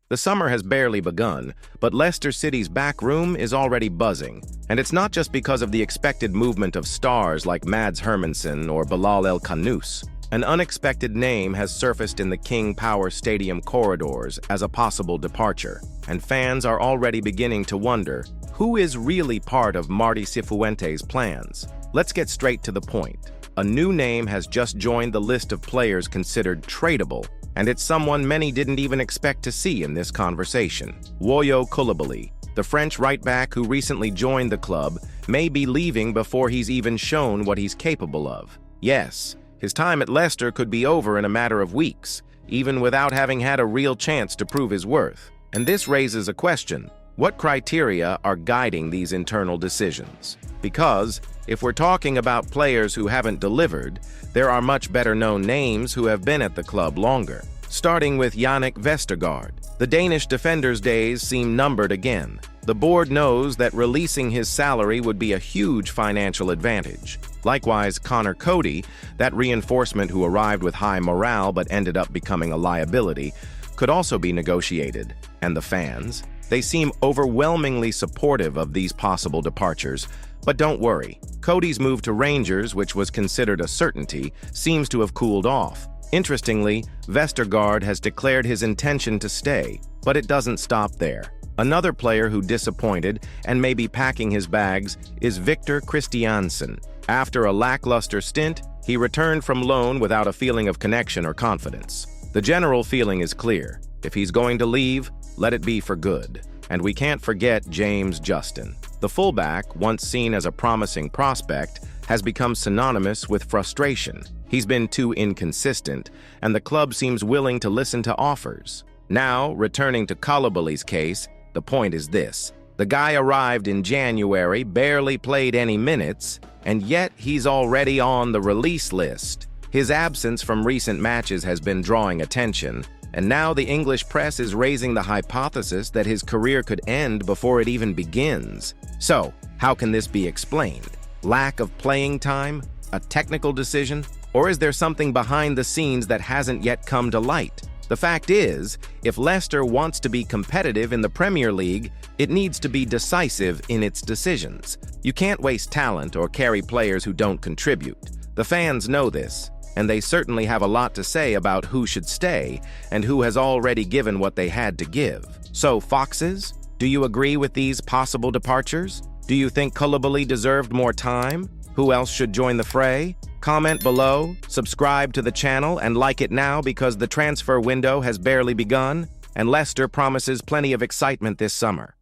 The summer has barely begun, but Leicester City's back room is already buzzing. And it's not just because of the expected movement of stars like Mads Hermansen or Bilal El Khanous. An unexpected name has surfaced in the King Power Stadium corridors as a possible departure, and fans are already beginning to wonder, who is really part of Martí Cifuente's plans? Let's get straight to the point. A new name has just joined the list of players considered tradable, and it's someone many didn't even expect to see in this conversation. Woyo Koulibaly, the French right-back who recently joined the club, may be leaving before he's even shown what he's capable of. Yes, his time at Leicester could be over in a matter of weeks, even without having had a real chance to prove his worth. And this raises a question: what criteria are guiding these internal decisions? Because if we're talking about players who haven't delivered, there are much better-known names who have been at the club longer. Starting with Yannick Vestergaard, the Danish defender's days seem numbered again. The board knows that releasing his salary would be a huge financial advantage. Likewise, Connor Cody, that reinforcement who arrived with high morale but ended up becoming a liability, could also be negotiated. And the fans? They seem overwhelmingly supportive of these possible departures. But don't worry, Cody's move to Rangers, which was considered a certainty, seems to have cooled off. Interestingly, Vestergaard has declared his intention to stay, but it doesn't stop there. Another player who disappointed and may be packing his bags is Victor Christiansen. After a lackluster stint, he returned from loan without a feeling of connection or confidence. The general feeling is clear. If he's going to leave, let it be for good. And we can't forget James Justin. The fullback, once seen as a promising prospect, has become synonymous with frustration. He's been too inconsistent, and the club seems willing to listen to offers. Now, returning to Koulibaly's case, the point is this. The guy arrived in January, barely played any minutes, and yet he's already on the release list. His absence from recent matches has been drawing attention, and now the English press is raising the hypothesis that his career could end before it even begins. So, how can this be explained? Lack of playing time? A technical decision? Or is there something behind the scenes that hasn't yet come to light? The fact is, if Leicester wants to be competitive in the Premier League, it needs to be decisive in its decisions. You can't waste talent or carry players who don't contribute. The fans know this, and they certainly have a lot to say about who should stay and who has already given what they had to give. So, Foxes, do you agree with these possible departures? Do you think Koulibaly deserved more time? Who else should join the fray? Comment below, subscribe to the channel, and like it now because the transfer window has barely begun, and Leicester promises plenty of excitement this summer.